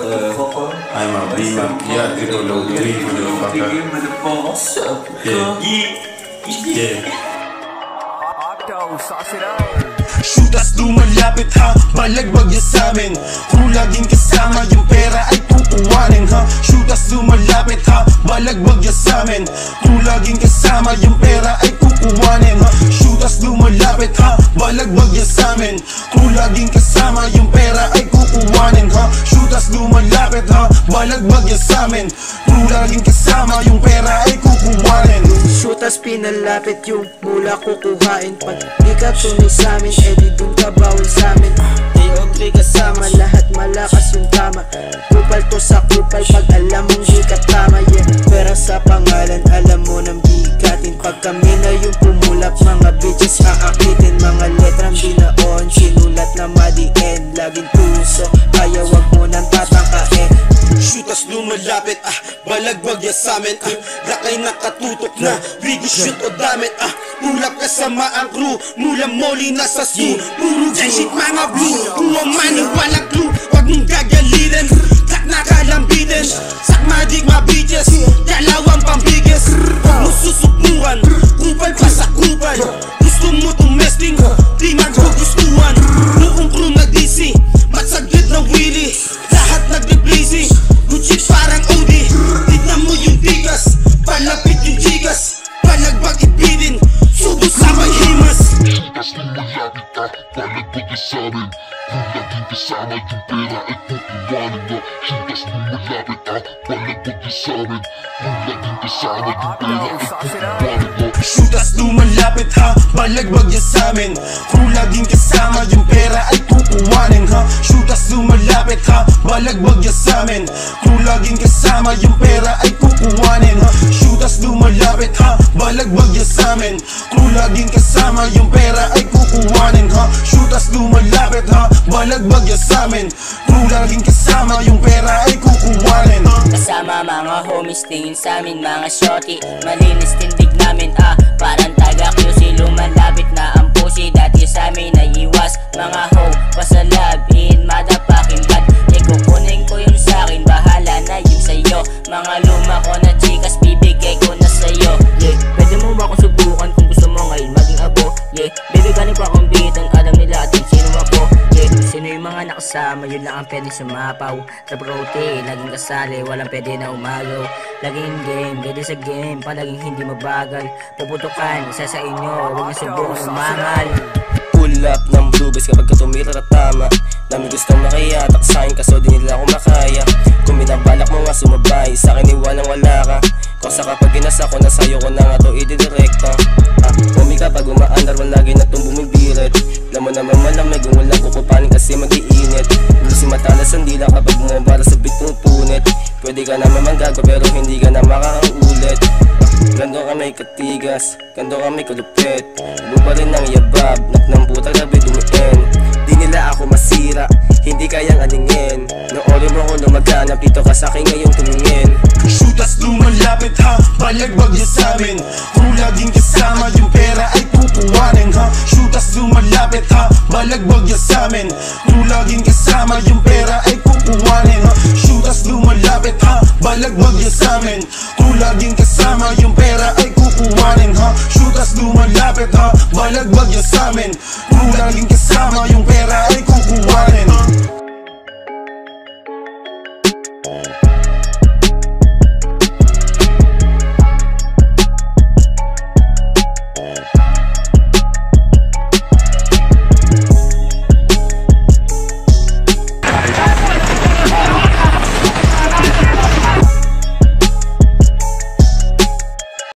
I'm a beamer, yeah, triple 03, motherfucker. Yeah. Shooters lumalapit ha, balagbag yan sa'min. Kung laging kasama yung pera ay kukuhanin ha. Shooters lumalapit ha, balagbag yan sa'min. Kung laging kasama yung pera ay kukuhanin ha. Shooters lumalapit ha, balagbag yan sa'min. Kung laging kasama yung pera ay kukuhanin ha. Shooters lumalapit ha, balagbag yan sa'min. Kung laging kasama yung pera ay kukuhanin. Shooters pinalapit yung mula kukuhain. Pag di ka tunay sa'min, edi dun ka bawal sa'min. Di kasama, lahat malakas yung tama. Kupal to sa kupal pag alam mong di ka tama, yeah. Pero sa pangalan, alam mo nang bigatin. Pag kami na yung pumulak, mga bitches aakitin. Mga letrang binaon, sinulat na madiin. Laging tuso, kaya wag mo nang tatangkain. Shooters lumalapit, balagbag yan sa'min, lakay nakatutok na, big shoot o damit, ulap kasama ang crew, mula moli na sa zoo. Puro dyan shit mga blue, kung mamani walang clue, wag mong gagalitin, tak nakalambitin, sakmadik mga bitches, dalawang pambiges. Wag mo susubukan, kupal pa sa kupal, gusto mo tumesting, di maggugustuhan. Noong crew nag-DC, matsaglit ng wheelie, lahat nagde-blazing, Gucci parang OD. Tignan mo yung tigas, palapit yung gigas, palagbag ibidin, subo sabay himas. Shooters lumalapit ka, balagbag sa'min. Kung laging kasama yung pera ay kukuhanin mo. Shooters lumalapit ka, balagbag sa'min. Kung laging kasama yung pera ay kukuhanin mo. Shooters lumalapit ha, balagbag yan sa'min. Kung laging kasama yung pera ay kukuhanin ha. Shooters lumalapit ha, balagbag yan sa'min. Kung laging kasama yung pera ay kukuhanin ha. Shooters lumalapit ha, balagbag yan sa'min. Kung laging kasama yung pera ay kukuhanin ha. Shooters lumalapit ha, balagbag yan sa'min. Kung laging kasama yung pera ay kukuhanin. Kasama mga homies, tingin sa'min mga shorty. Malinis tindig namin parang taga-QC. Lumalapit na ang pussy, dati sa'min ay iwas. Mga ho, pasalabin, madapaking bad. Kukunin ko yung sa'kin, bahala na yung sa'yo. Mga luma ko na chikas, bibigay ko na sa'yo, yeah. Pwede mo ba akong subukan kung gusto mo ngayon maging abo, yeah. Baby galing pa akong bitan, alam nila atin sino ako, yeah. Sino yung mga nakasama, yun lang ang pwedeng sumapaw. Sa prote, laging kasali, walang pwede na umagaw. Laging game, pwede sa game, palaging hindi mabagal. Puputukan, isa sa inyo, huwag niyo subukan umangal. Pull up ng bluebase kapag ka tumira na tama. Dami gustong makiyatak sa'kin kaso di nila ako makaya. Kung binabalak mo nga sumabay, sa'kin iwalang wala ka. Kosa kapag ginasa ko na sa'yo ko na nga to ididirekta. Pumi kapag umaandar mo lagi na itong bumibirit. Alam mo naman malamig kung walang kukupanin kasi mag-iinit. Lusi matalas ang dila kapag bumabara sa beat pupunit. Pwede ka naman manggago pero hindi ka na makakaulit. Gando ka may katigas, gando ka may kulupit. Lupa rin ng yabab, naknamputa gabi dumiin. Di nila ako masira, hindi kayang alingin. Noorin mo ko lumaganap, dito ka sa'kin ngayong tumingin. Shooters lumalapit ha, balagbag yan sa'min. Kung laging kasama yung pera ay kukuhanin ha. Shooters lumalapit ha, balagbag yan sa'min. Kung laging kasama yung pera ay kukuhanin ha. Shooters lumalapit ha, balagbag yan sa'min. Kung laging kasama yung pera ay kukuhanin ha. Shooters lumalapit ha, balagbag yan sa'min. Kung laging kasama yung pera ay kukuhanin.